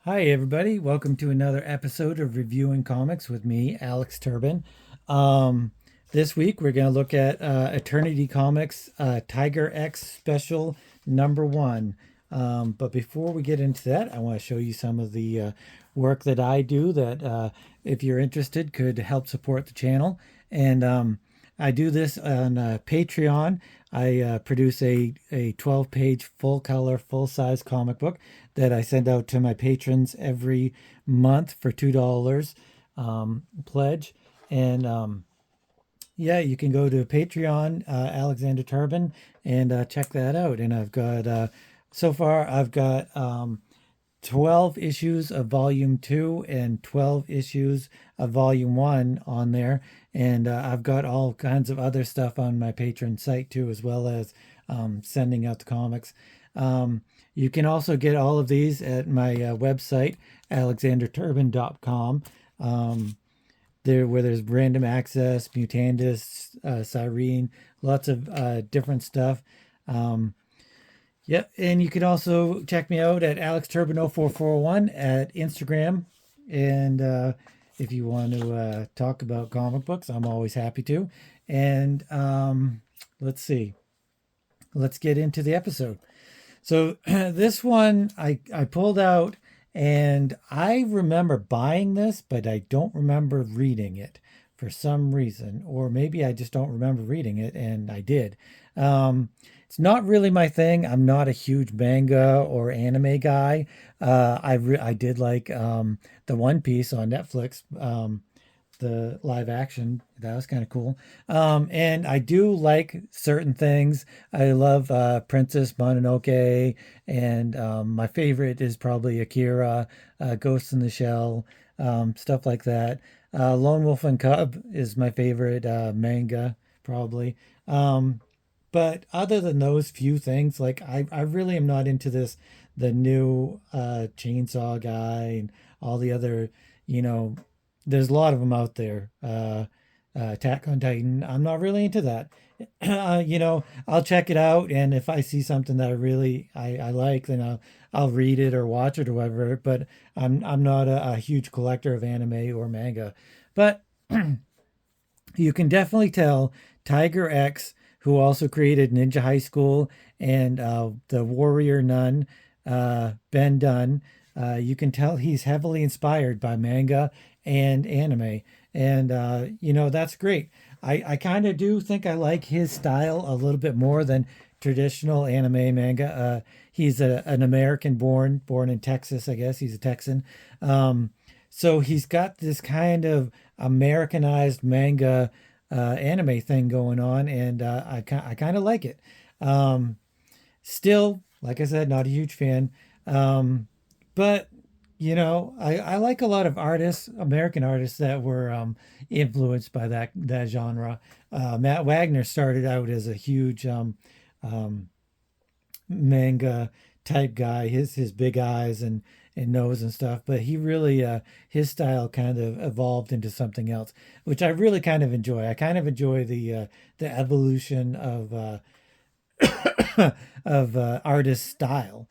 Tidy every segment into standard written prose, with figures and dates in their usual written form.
Hi, everybody. Welcome to another episode of Reviewing Comics with me, Alex Turbin. This week, we're going to look at Eternity Comics Tiger X Special number one. But before we get into that, I want to show you some of the work that I do that, if you're interested, could help support the channel. And I do this on Patreon. I produce a 12-page full color, full size comic book that I send out to my patrons every month for $2 pledge. And yeah, you can go to Patreon, Alexander Turbin, and check that out. And I've got, so far, I've got 12 issues of volume 2 and 12 issues of volume 1 on there. And I've got all kinds of other stuff on my patron site too, as well as sending out the comics. You can also get all of these at my website, alexanderturbin.com. There, where there's random access, Mutandis, Cyrene, lots of different stuff. Yep, and you can also check me out at AlexTurbin0441 at Instagram. And if you want to talk about comic books, I'm always happy to. And let's see. Let's get into the episode. So this one I pulled out, and I remember buying this, but I don't remember reading it for some reason, or maybe I just don't remember reading it, and I did. It's not really my thing. I'm not a huge manga or anime guy. I did like the One Piece on Netflix. The live action. That was kind of cool. And I do like certain things. I love Princess Mononoke, and my favorite is probably Akira, Ghost in the Shell, stuff like that. Lone Wolf and Cub is my favorite manga, probably. But other than those few things, like I really am not into the new Chainsaw Guy and all the other, you know, there's a lot of them out there. Attack on Titan. I'm not really into that. I'll check it out, and if I see something that I like, then I'll read it or watch it or whatever. But I'm not a huge collector of anime or manga. But you can definitely tell Tiger X, who also created Ninja High School and the Warrior Nun, Ben Dunn. You can tell he's heavily inspired by manga and anime. And, that's great. I kind of do think I like his style a little bit more than traditional anime manga. He's an American born in Texas, I guess. He's a Texan. So he's got this kind of Americanized manga anime thing going on, and I kind of like it. Still, like I said, not a huge fan. But I like a lot of artists, American artists that were influenced by that genre. Matt Wagner started out as a huge um, manga type guy. His big eyes and nose and stuff, but he really his style kind of evolved into something else, which I really kind of enjoy. I kind of enjoy the evolution of of artist style,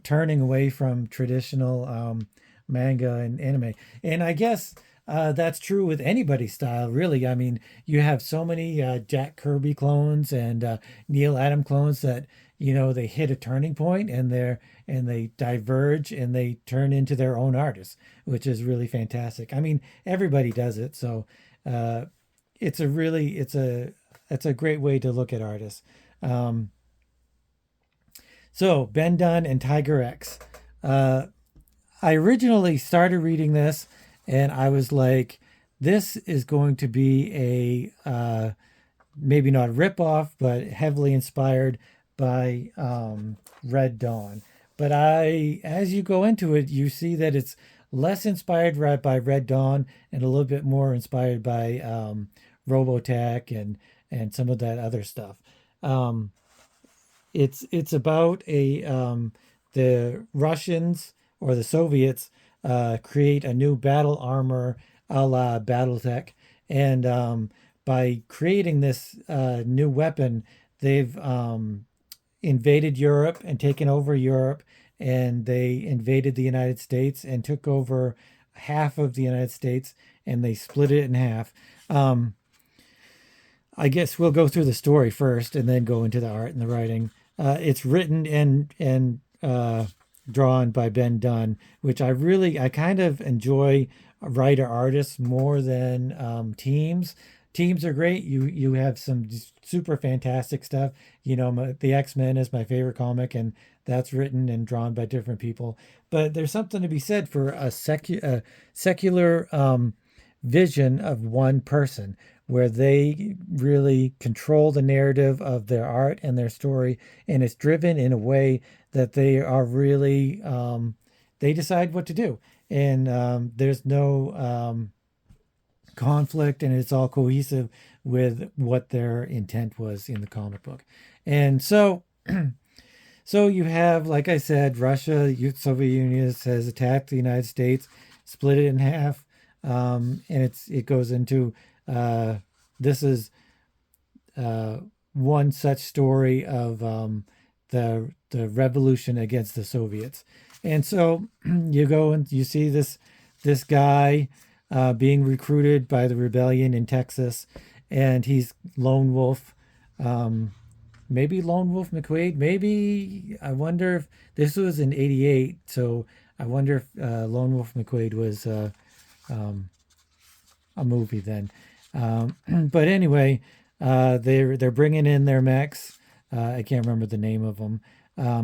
turning away from traditional manga and anime. And I guess that's true with anybody's style, really. I mean, you have so many Jack Kirby clones and Neil Adam clones that they hit a turning point, and they diverge and they turn into their own artists, which is really fantastic. I mean, everybody does it, so uh, it's a great way to look at artists. Um, so Ben Dunn and Tiger X. Uh, I originally started reading this, and I was like, this is going to be maybe not a ripoff, but heavily inspired by Red Dawn. But as you go into it, you see that it's less inspired by Red Dawn and a little bit more inspired by Robotech and some of that other stuff. Um, it's about the Russians or the Soviets create a new battle armor a la BattleTech, and by creating this new weapon, they've invaded Europe and taken over Europe, and they invaded the United States and took over half of the United States, and they split it in half. Um, I guess we'll go through the story first and then go into the art and the writing. It's written and drawn by Ben Dunn, which I kind of enjoy writer artists more than teams. Teams are great. You have some super fantastic stuff. The X-Men is my favorite comic, and that's written and drawn by different people. But there's something to be said for a secular vision of one person, where they really control the narrative of their art and their story, and it's driven in a way that they are really they decide what to do, and there's no conflict, and it's all cohesive with what their intent was in the comic book. And so you have, like I said, Russia, Soviet Union has attacked the United States, split it in half, and it goes into this is one such story of the revolution against the Soviets. And so you go and you see this guy being recruited by the rebellion in Texas, and he's Lone Wolf. Maybe Lone Wolf McQuade. Maybe, I wonder if this was in '88. So I wonder if Lone Wolf McQuade was a movie then. But anyway, they're bringing in their mechs. I can't remember the name of them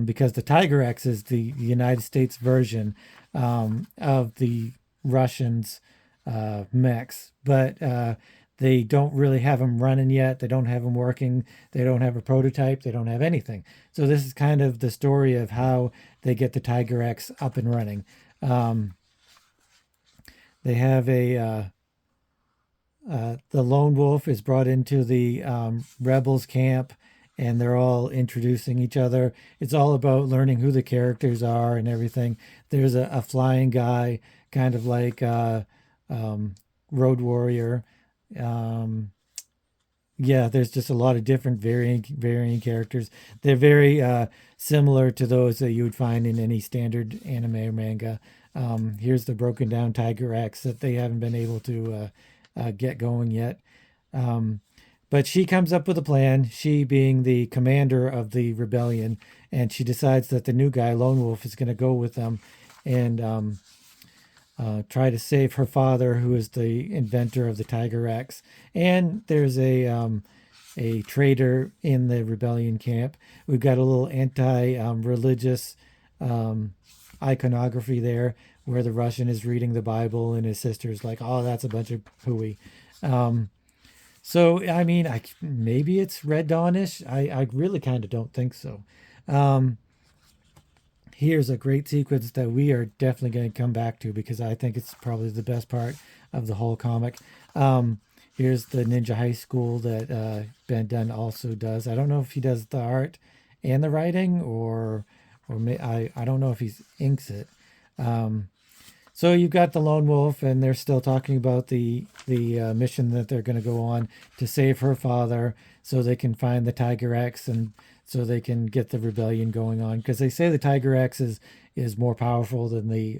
because the Tiger X is the United States version of the Russians' mechs, but they don't really have them running yet. They don't have them working. They don't have a prototype. They don't have anything. So this is kind of the story of how they get the Tiger X up and running. They have the Lone Wolf is brought into the Rebels camp, and they're all introducing each other. It's all about learning who the characters are and everything. There's a flying guy, kind of like Road Warrior. There's just a lot of different varying characters. They're very similar to those that you would find in any standard anime or manga. Here's the broken down Tiger X that they haven't been able to get going yet. But she comes up with a plan, she being the commander of the rebellion, and she decides that the new guy, Lone Wolf, is going to go with them and try to save her father, who is the inventor of the Tiger X. And there's a traitor in the rebellion camp. We've got a little anti-religious iconography there, where the Russian is reading the Bible and his sister's like, "Oh, that's a bunch of hooey." So I mean, maybe it's Red Dawn-ish. I really kind of don't think so. Here's a great sequence that we are definitely going to come back to because I think it's probably the best part of the whole comic. Here's the Ninja High School that Ben Dunn also does. I don't know if he does the art and the writing, or I don't know if he inks it. So you've got the Lone Wolf, and they're still talking about the mission that they're going to go on to save her father, so they can find the Tiger X, and so they can get the rebellion going on. Because they say the Tiger X is more powerful than the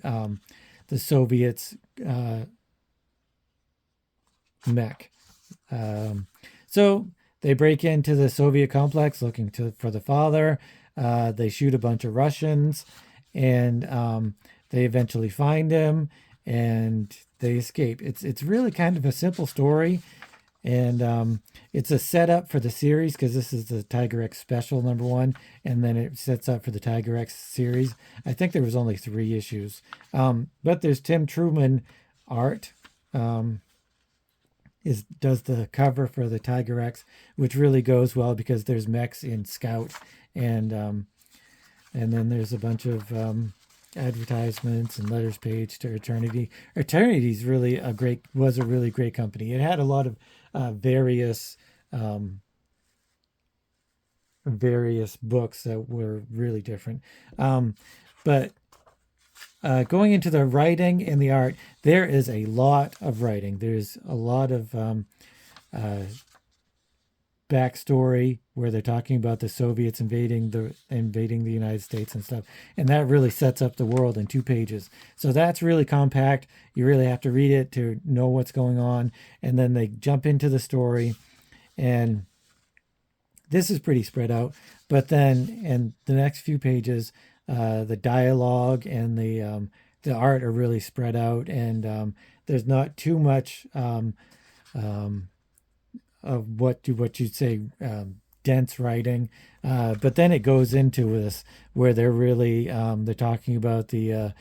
Soviets' mech. So they break into the Soviet complex looking for the father. They shoot a bunch of Russians, and they eventually find him, and they escape. It's really kind of a simple story, and it's a setup for the series because this is the Tiger X special #1, and then it sets up for the Tiger X series. I think there was only 3 issues, but there's Tim Truman art. Does the cover for the Tiger X, which really goes well because there's mechs in Scout, and then there's a bunch of advertisements and letters page to Eternity. Eternity's was a really great company. It had a lot of various books that were really different. But going into the writing and the art, there is a lot of writing. There's a lot of backstory where they're talking about the Soviets invading the United States and stuff, and that really sets up the world in 2 pages. So that's really compact. You really have to read it to know what's going on, and then they jump into the story, and this is pretty spread out. But then in the next few pages, the dialogue and the art are really spread out, and there's not too much of what you'd say dense writing, but then it goes into this where they're really they're talking about the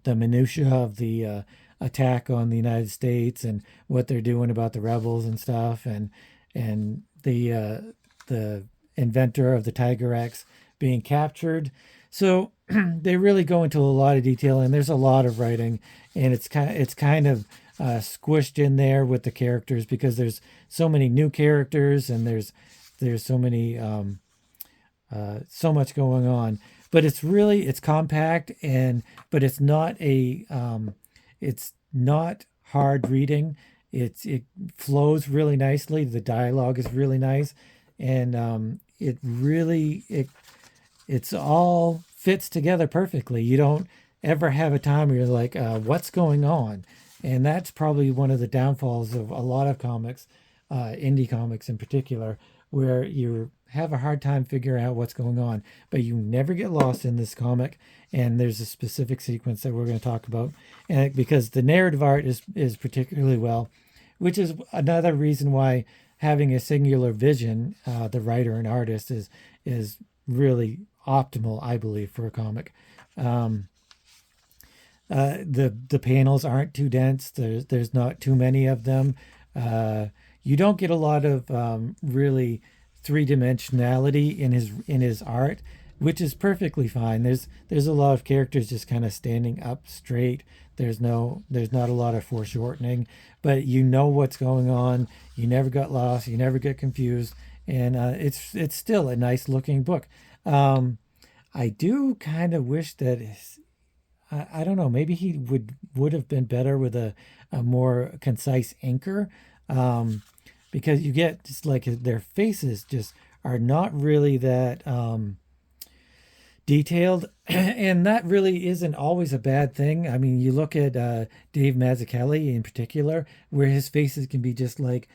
minutia of the attack on the United States and what they're doing about the rebels and stuff, and the inventor of the Tiger X being captured. So they really go into a lot of detail, and there's a lot of writing, and it's kind of squished in there with the characters because there's so many new characters, and there's so many so much going on. But it's compact, but it's not hard reading. It flows really nicely. The dialogue is really nice, and it's all fits together perfectly. You don't ever have a time where you're like, what's going on? And that's probably one of the downfalls of a lot of comics, indie comics in particular, where you have a hard time figuring out what's going on. But you never get lost in this comic, and there's a specific sequence that we're going to talk about, and because the narrative art is particularly well, which is another reason why having a singular vision, the writer and artist, is really optimal, I believe, for a comic. The panels aren't too dense. There's not too many of them. You don't get a lot of really three-dimensionality in his art, which is perfectly fine. There's a lot of characters just kind of standing up straight. There's not a lot of foreshortening, but you know what's going on. You never got lost. You never get confused, and it's still a nice looking book. I do kind of wish that I don't know, maybe he would have been better with a more concise anchor, because you get just like their faces just are not really that detailed, and that really isn't always a bad thing. I mean, you look at Dave Mazzucchelli in particular, where his faces can be just like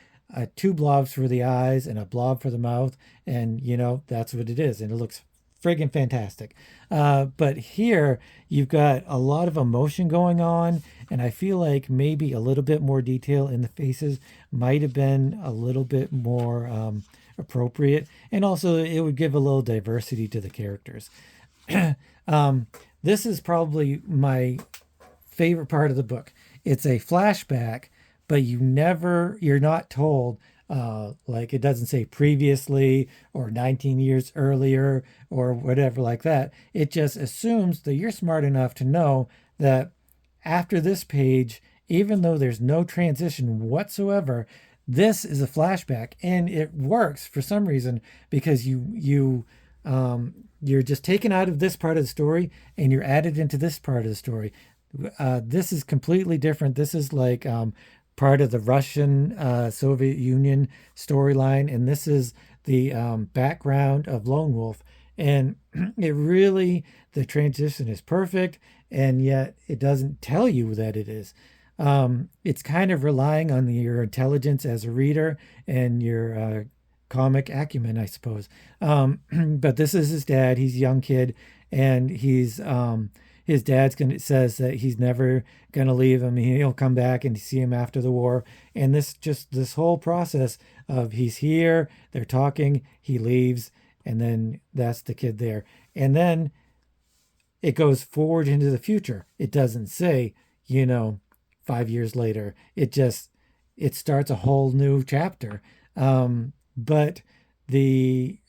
2 blobs for the eyes and a blob for the mouth, and that's what it is, and it looks friggin' fantastic. But here you've got a lot of emotion going on, and I feel like maybe a little bit more detail in the faces might have been a little bit more appropriate, and also it would give a little diversity to the characters. This is probably my favorite part of the book. It's a flashback, but you're not told, like it doesn't say previously or 19 years earlier or whatever like that. It just assumes that you're smart enough to know that after this page, even though there's no transition whatsoever, this is a flashback, and it works for some reason because you're just taken out of this part of the story and you're added into this part of the story. This is completely different. This is like part of the Russian Soviet Union storyline, and this is the background of Lone Wolf. And the transition is perfect, and yet it doesn't tell you that it is. It's kind of relying on your intelligence as a reader and your comic acumen, I suppose. But this is his dad. He's a young kid, and his dad's says that he's never gonna leave him. He'll come back and see him after the war. And this whole process of he's here, they're talking, he leaves, and then that's the kid there. And then it goes forward into the future. It doesn't say, 5 years later. It starts a whole new chapter. But the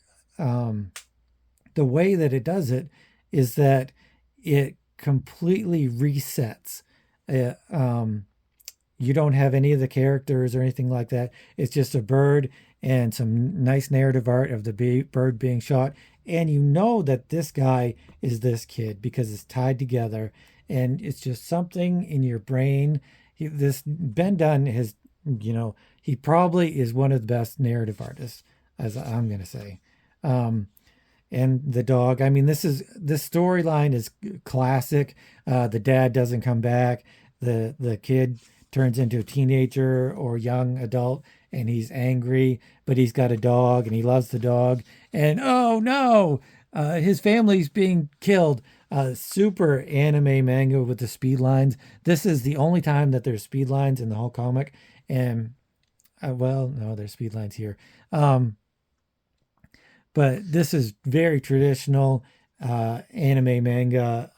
way that it does it is that it completely resets. You don't have any of the characters or anything like that. It's just a bird and some nice narrative art of the bird being shot. And you know that this guy is this kid because it's tied together, and it's just something in your brain. Ben Dunn has, he probably is one of the best narrative artists as I'm going to say. Um, and the dog. I mean, this storyline is classic. The dad doesn't come back. The kid turns into a teenager or young adult, and he's angry, but he's got a dog, and he loves the dog. And oh no, his family's being killed. Super anime manga with the speed lines. This is the only time that there's speed lines in the whole comic, and well, no, there's speed lines here. Um, but this is very traditional anime manga,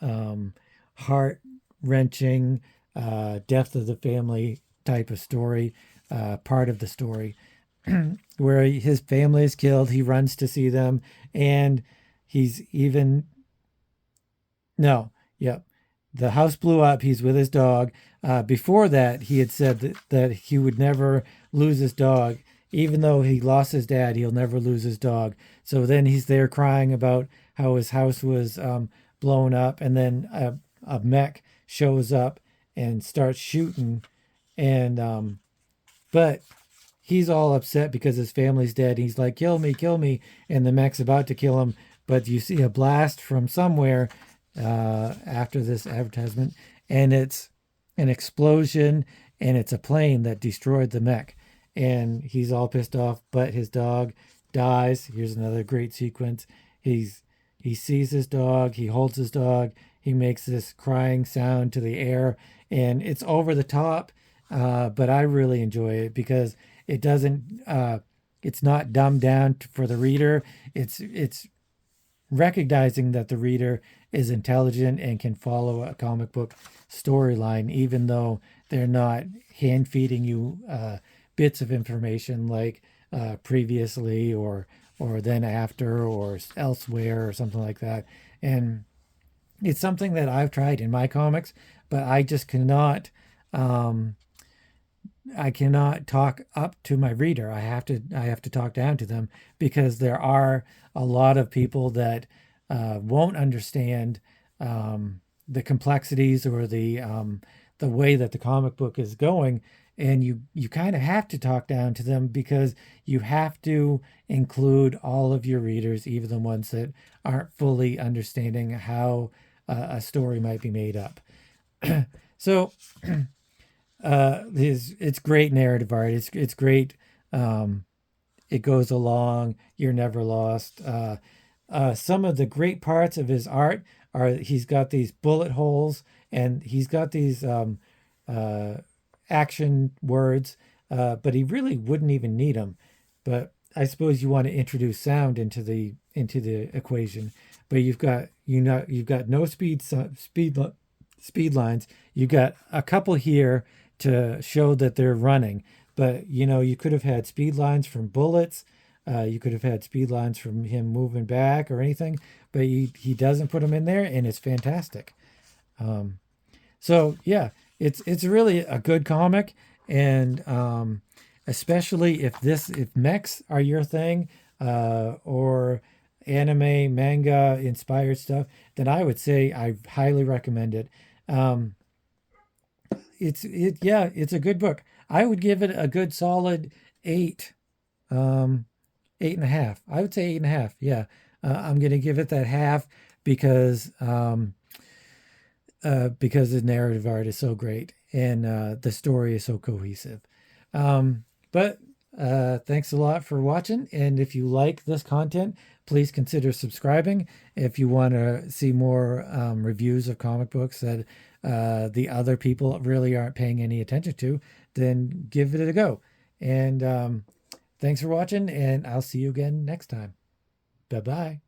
heart wrenching, death of the family type of story, part of the story, where his family is killed. He runs to see them, and he's even no, yep. The house blew up. He's with his dog. Before that, he had said that he would never lose his dog. Even though he lost his dad, he'll never lose his dog. So then he's there crying about how his house was blown up. And then a mech shows up and starts shooting. And, but he's all upset because his family's dead. He's like, kill me, kill me. And the mech's about to kill him. But you see a blast from somewhere after this advertisement, and it's an explosion, and it's a plane that destroyed the mech, and he's all pissed off, but his dog dies. Here's another great sequence. He sees his dog, he holds his dog, he makes this crying sound to the air, and it's over the top, but I really enjoy it because it doesn't it's not dumbed down for the reader. It's recognizing that the reader is intelligent and can follow a comic book storyline, even though they're not hand feeding you bits of information like previously or then after or elsewhere or something like that. And it's something that I've tried in my comics, but I just cannot. I cannot talk up to my reader. I have to talk down to them because there are a lot of people that won't understand the complexities or the way that the comic book is going, and you kind of have to talk down to them because you have to include all of your readers, even the ones that aren't fully understanding how a story might be made up. So it's great narrative art. It's great. It goes along. You're never lost. Some of the great parts of his art are he's got these bullet holes and he's got these action words, but he really wouldn't even need them. But I suppose you want to introduce sound into the equation. But you've got no speed lines. You've got a couple here to show that they're running. But you could have had speed lines from bullets. You could have had speed lines from him moving back or anything, but he doesn't put them in there, and it's fantastic. So yeah, it's really a good comic, and especially if mechs are your thing, or anime manga inspired stuff, then I would say I highly recommend it. It's a good book. I would give it a good solid 8, 8.5. I would say 8.5. Yeah, I'm gonna give it that half because the narrative art is so great and the story is so cohesive. But thanks a lot for watching, and if you like this content, please consider subscribing. If you want to see more reviews of comic books that the other people really aren't paying any attention to, then give it a go. And thanks for watching, and I'll see you again next time. Bye-bye.